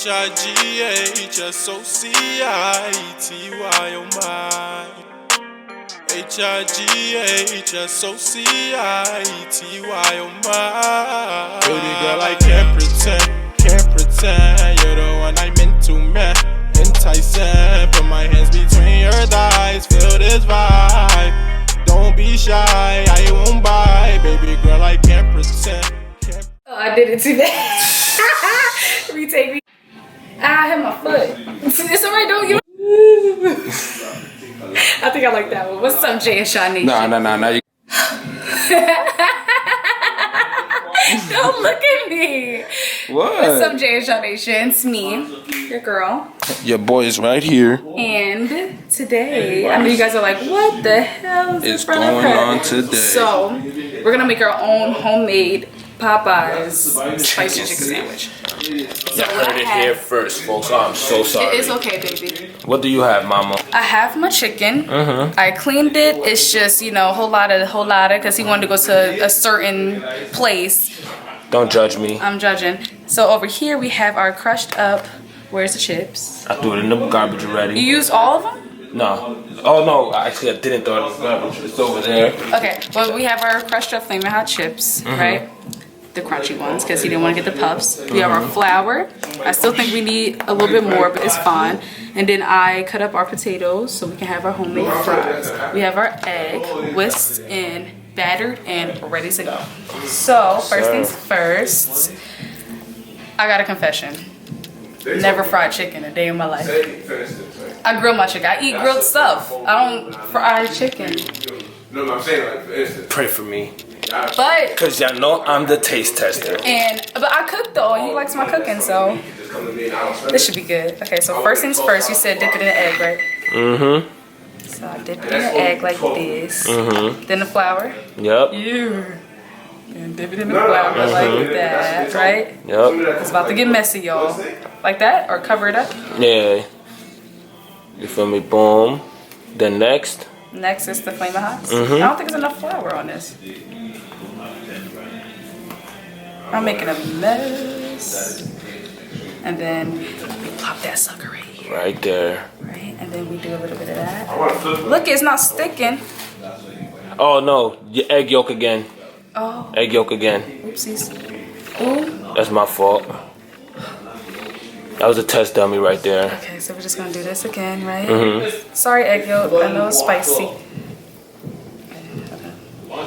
H-I-G-H-S-O-C-I-E-T-Y, oh my. H-I-G-H-S-O-C-I-E-T-Y, oh my. Baby girl, I can't pretend you're the one I'm into, man. Enticing, put my hands between your thighs, feel this vibe. Don't be shy, I won't bite. Baby girl, I can't pretend. Oh, I did it too bad. Retake me. I hit my foot. It's alright, don't you? I think I like that one. What's up, Jay and Shaw Nation? Nah. Don't look at me. What? What's up, Jay and Shaw Nation? It's me, your girl. Your boy is right here. And today, I know you guys are like, what the hell is going on today? So, we're gonna make our own homemade Popeyes spicy chicken sandwich. You heard it here first, folks. I'm so sorry. It's okay, baby. What do you have, mama? I have my chicken. I cleaned it. It's just, you know, whole lot of, because he wanted to go to a certain place. Don't judge me. I'm judging. So over here we have our crushed up. Where's the chips? I threw it in the garbage already. You used all of them? No. Oh no, actually I didn't throw it in the garbage. It's over there. Okay, well we have our crushed up Flamin' Hot chips, right? The crunchy ones, because he didn't want to get the puffs. We have our flour. I still think we need a little bit more, but it's fine. And then I cut up our potatoes so we can have our homemade fries. We have our egg whisked and battered and ready to go. So first things first, I got a confession. Never fried chicken a day in my life. I grill my chicken. I eat grilled stuff. I don't fry chicken. No, I'm saying like for instance. Pray for me. But Cause y'all know I'm the taste tester. but I cook though, and he likes my cooking, so this should be good. Okay, so first things first, you said dip it in the egg, right? So I dip it in the egg like this. Then the flour. Yep. And dip it in the flour like that, right? Yep. It's about to get messy, y'all. Like that, or cover it up. Yeah. You feel me? Boom. Then next. Next is the Flamin' Hots. I don't think there's enough flour on this. I'm making a mess. And then we pop that sucker right here. Right there. Right, and then we do a little bit of that. Look, it's not sticking. Oh no, your egg yolk again. Oh. Egg yolk again. Oopsies. Ooh. That's my fault. That was a test dummy right there. Okay, so we're just gonna do this again, right? Sorry, egg yolk. I know it's spicy.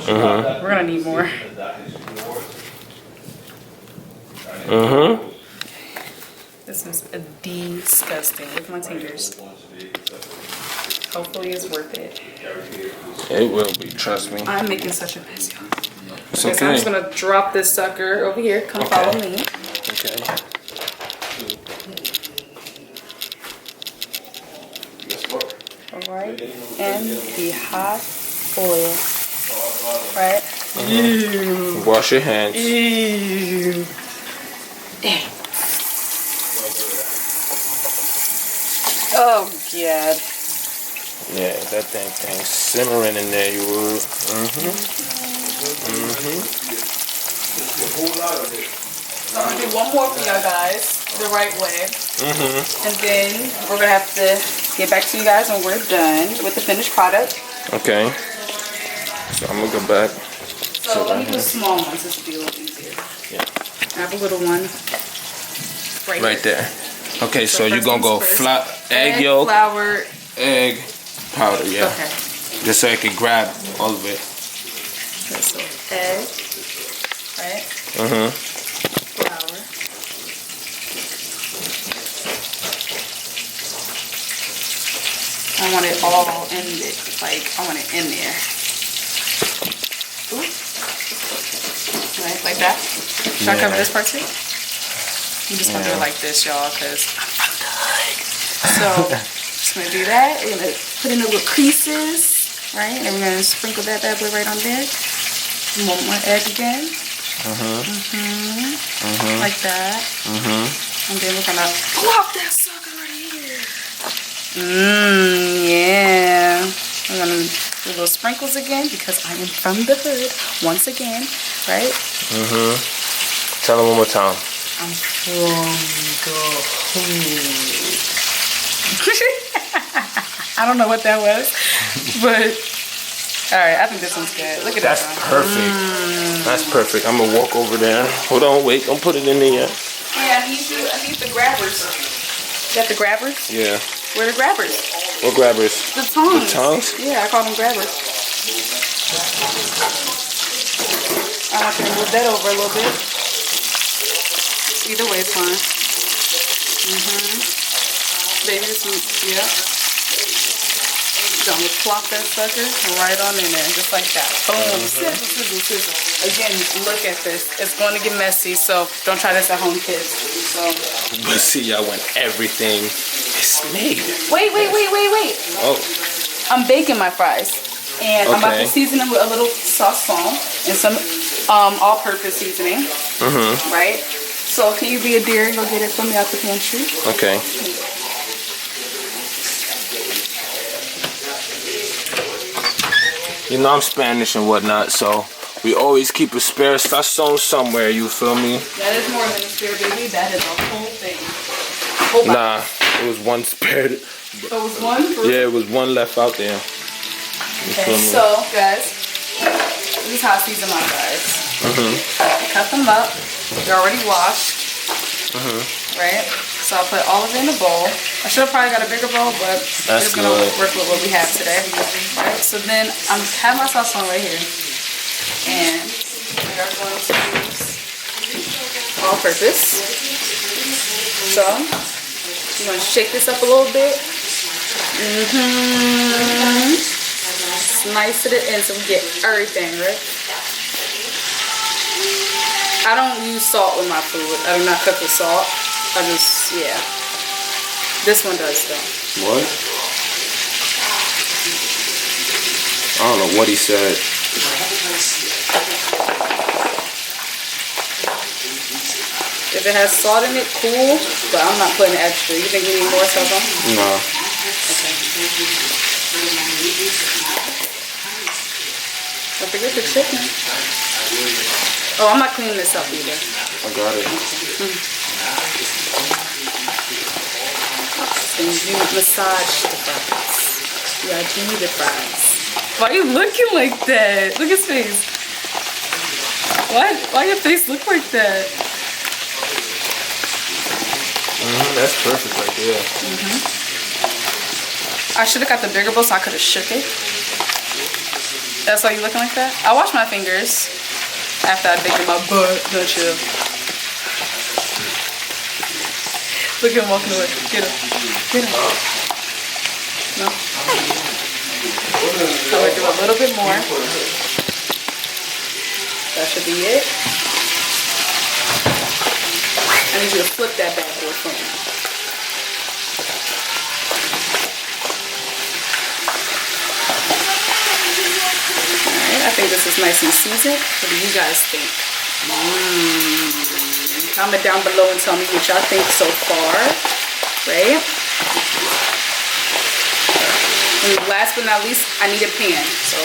We're gonna need more. This is disgusting. Look at my fingers. Hopefully it's worth it. It will be, trust me. I'm making such a mess, y'all. It's Okay, so I'm okay. just gonna drop this sucker over here. Come follow me. Okay. Right in the hot oil. Right? Wash your hands. Ew. Oh God. Yeah, that thing simmering in there, you would. So I'm gonna do one more for y'all guys, the right way. And then we're gonna have to get back to you guys when we're done with the finished product. Okay. So I'm gonna go back. So let me do small ones, this will be a little easier. Yeah. I have a little one Right there. Okay, so you're first gonna go things flat first. egg yolk, flour. egg powder, yeah. Okay. Just so I can grab all of it. Okay, so egg, right? Flour. I want it all in it, like I want it in there. Ooh. Right, like that. Should I cover this part too? I'm just gonna do it like this, y'all, because I'm from the hood. So, just gonna do that. We're gonna put in the little creases, right? And we're gonna sprinkle that bad boy right on there. One more egg again. Like that. And then we're gonna plop that sucker right here. Yeah. We're gonna do little sprinkles again because I am from the hood once again, right? Tell them one more time. I'm from the I don't know what that was, but all right, I think this one's good. Look at That's that one. perfect. That's perfect. I'm gonna walk over there. Hold on, wait. Don't put it in there yet. Yeah, I need the grabbers. You got the grabbers? Yeah. Where are the grabbers? What grabbers? The tongs. The tongs? Yeah, I call them grabbers. I want you to move that over a little bit. Either way is fine. Baby, this one, yeah. Gonna plop that sucker right on in there, just like that. Boom. Sizzle, sizzle, sizzle. Again, look at this. It's going to get messy, so don't try this at home, kids. So. But see, y'all, when everything is made. Wait. Oh. I'm baking my fries. And I'm about to season them with a little sauce foam and some all-purpose seasoning. Right? So can you be a dear and go get it for me out the pantry? Okay. You know I'm Spanish and whatnot, so we always keep a spare sazon somewhere, you feel me? That is more than a spare, baby. That is a whole thing. Nah, it was one spare. It was one? Yeah, it was one left out there. You Okay, feel me? so, guys, this is how I season my fries. Cut them up. They're already washed. Right? So I'll put all of it in a bowl. I should have probably got a bigger bowl, but we're just gonna work with what we have today. Right? So then I have my sauce on right here. And we are going to use all purpose. So I'm gonna shake this up a little bit. Slice it in so we get everything, right? I don't use salt with my food. I do not cook with salt. I just, yeah. This one does though. What? I don't know what he said. If it has salt in it, cool. But I'm not putting extra. You think we need more salt on? No. Okay. Don't forget the chicken. Oh, I'm not cleaning this up either. I got it. And you massage the fries. Yeah, do the fries. Why are you looking like that? Look at his face. Why your face look like that? That's perfect right there. I should have got the bigger bowl so I could have shook it. That's why you looking like that? I wash my fingers after I bake in my butt. Don't you? Look at him walking away. Get him. Get him. No? I'm going to do a little bit more. That should be it. I need you to flip that bad boy for me. Alright, I think this is nice and seasoned. What do you guys think? Comment down below and tell me what y'all think so far. Right? And last but not least, I need a pan. So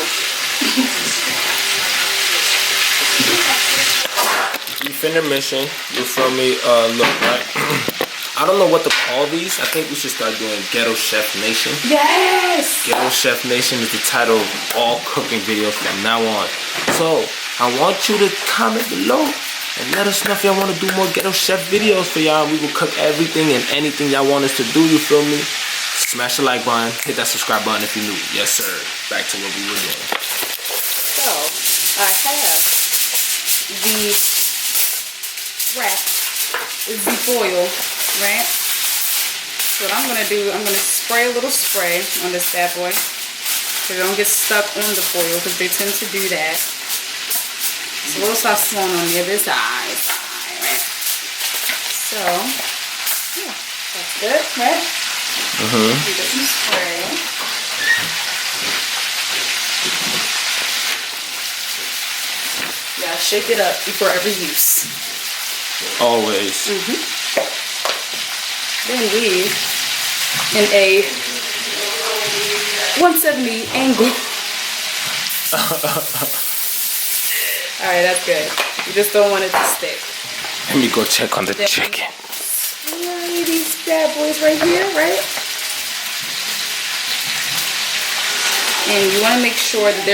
Beef intermission, you feel me? Look, right? I don't know what to call these. I think we should start doing Ghetto Chef Nation. yes! Ghetto Chef Nation is the title of all cooking videos from now on. So, I want you to comment below and let us know if y'all want to do more Ghetto Chef videos for y'all. We will cook everything and anything y'all want us to do, you feel me? Smash the like button, hit that subscribe button if you're new. Yes, sir. Back to what we were doing. So, I have the wrap, the foil, right? So what I'm going to do, I'm going to spray a little spray on this bad boy. So they don't get stuck on the foil because they tend to do that. So a little sazon on the other side, right? So, yeah, that's good, right? We get some spray. Yeah, shake it up before every use. Always. Then we, in a 170 angle. Alright, that's good. You just don't want it to stick. Let me go check on the Then chicken. slide these bad boys right here, right? And you want to make sure that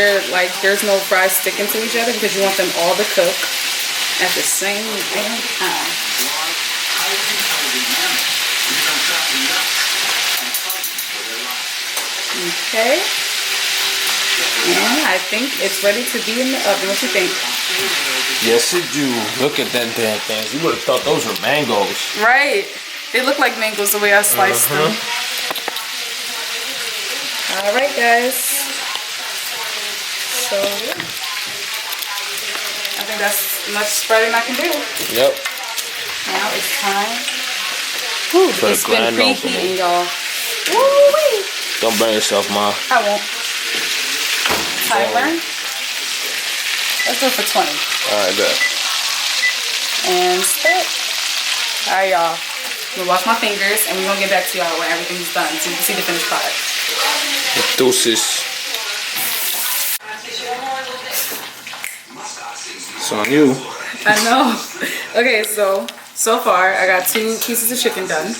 there's no fries sticking to each other because you want them all to cook at the same damn time. Okay. And I think it's ready to be in the oven. What you think? Yes, it do. Look at them damn things. You would have thought those were mangoes. Right. They look like mangoes the way I sliced them. All right, guys. So, yeah. I think that's as much spreading I can do. Yep. Now it's time. Whew, it's been preheating, y'all. Woo-wee. Don't burn yourself, Ma. I won't. Timer. Let's do it for 20. Alright, bet. And start. Alright, y'all. I'm gonna wash my fingers and we're gonna get back to y'all when everything's done so you can see the finished product. Deuces. It's on you. I know. Okay, so far I got 2 pieces of chicken done.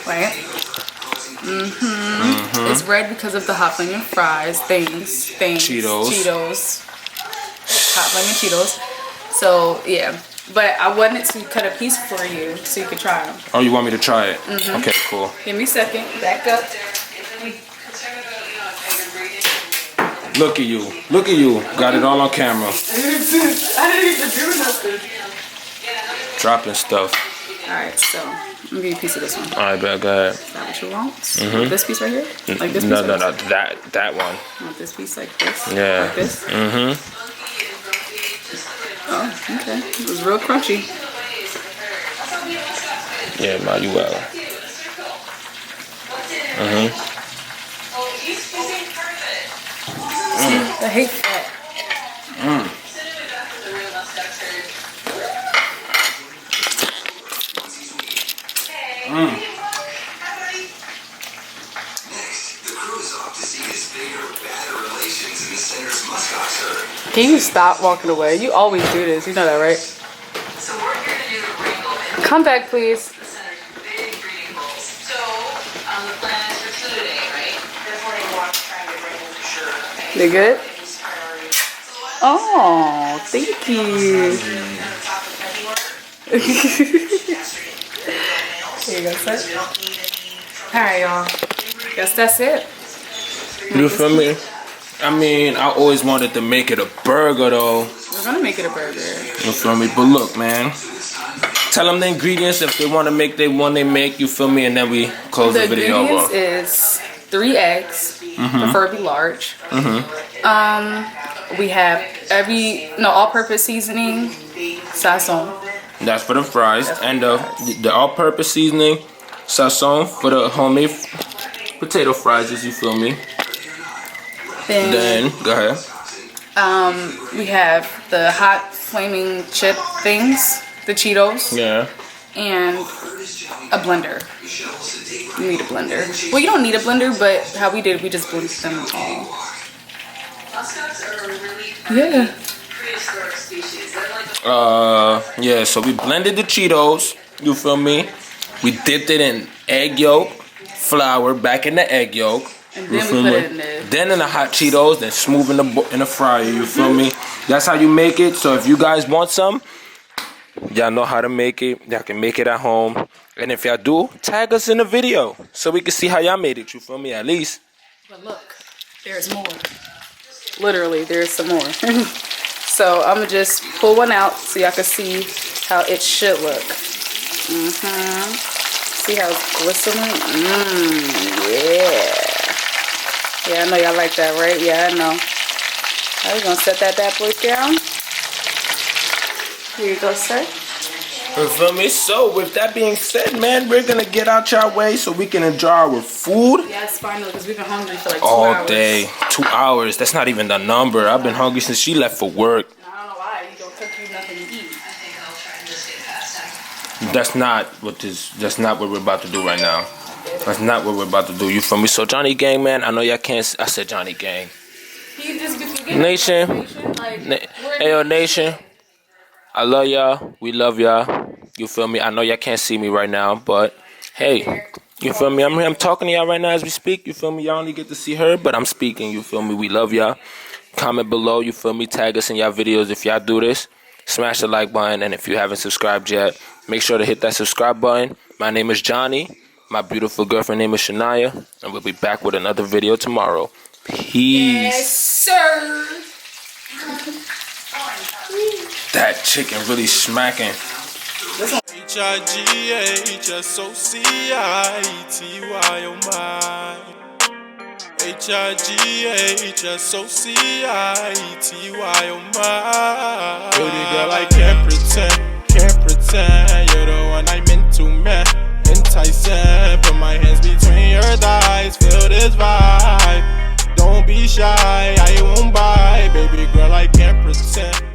Right? It's red because of the hot flaming fries things. Cheetos. Hot flaming Cheetos. So yeah, but I wanted to cut a piece for you so you could try them. Oh, you want me to try it? Okay, cool. Give me a second. Back up. Look at you. Look at you. Got it all on camera. I didn't even do nothing. Dropping stuff. Alright, so I'm gonna give you a piece of this one. Alright, bet, go ahead. Is that what you want? This piece right here? Like this piece? No, that one. You want this piece like this? Yeah. Like this? Oh, okay. It was real crunchy. Yeah, Ma, you well. I hate that. Can you stop walking away? You always do this. You know that, right? Come back, please. They good? Oh, thank you. Here you go, sir. Alright, y'all. Guess that's it. You feel me? I mean, I always wanted to make it a burger, though. We're gonna make it a burger. You feel me? But look, man. Tell them the ingredients if they want to make, you feel me? And then we close the video. The ingredients is 3 eggs, preferably large. We have all-purpose seasoning, sazon. That's for the fries. And the all-purpose seasoning, sazon for the homemade potato fries, you feel me? Then go ahead. We have the hot flaming chip things, the Cheetos. Yeah. And a blender. You need a blender. Well, you don't need a blender, but how we did, we just blended them all. Yeah. Yeah, so we blended the Cheetos, you feel me? We dipped it in egg yolk, flour, back in the egg yolk. And then we put it in there. Then in the hot Cheetos, then smooth in the fryer, you feel me? That's how you make it. So if you guys want some, y'all know how to make it. Y'all can make it at home. And if y'all do, tag us in the video so we can see how y'all made it, you feel me, at least. But look, there's more. Literally, there's some more. So I'm gonna just pull one out so y'all can see how it should look. See how it's glistening? Yeah. Yeah, I know y'all like that, right? Yeah, I know. Alright, we're gonna set that bad boy down. Here you go, sir. You feel me? So with that being said, man, we're gonna get out your way so we can enjoy our food. Yes, finally, because we've been hungry for like 2 all hours. day. 2 hours. That's not even the number. I've been hungry since she left for work. I don't know why. You don't cook you nothing to eat. That's not what we're about to do right now. That's not what we're about to do. You feel me? So Johnny Gang, man, I know y'all can't. I said Johnny Gang. Nation. Hey, yo, Nation. I love y'all. We love y'all. You feel me? I know y'all can't see me right now, but Hey, you feel me? I'm here. I'm talking to y'all right now as we speak. You feel me? Y'all only get to see her, but I'm speaking. You feel me? We love y'all. Comment below. You feel me? Tag us in y'all videos if y'all do this. Smash the like button, and if you haven't subscribed yet, make sure to hit that subscribe button. My name is Johnny. My beautiful girlfriend name is Shania, and we'll be back with another video tomorrow. Peace. Yes, sir. That chicken really smacking. H-I-G-H-S-O-C-I-E-T-Y, oh my. H-I-G-H-S-O-C-I-E-T-Y, oh my. Baby girl, I can't pretend. You're the one I'm into, man. Enticing, put my hands between your thighs. Feel this vibe. Don't be shy, I won't bite. Baby girl, I can't pretend.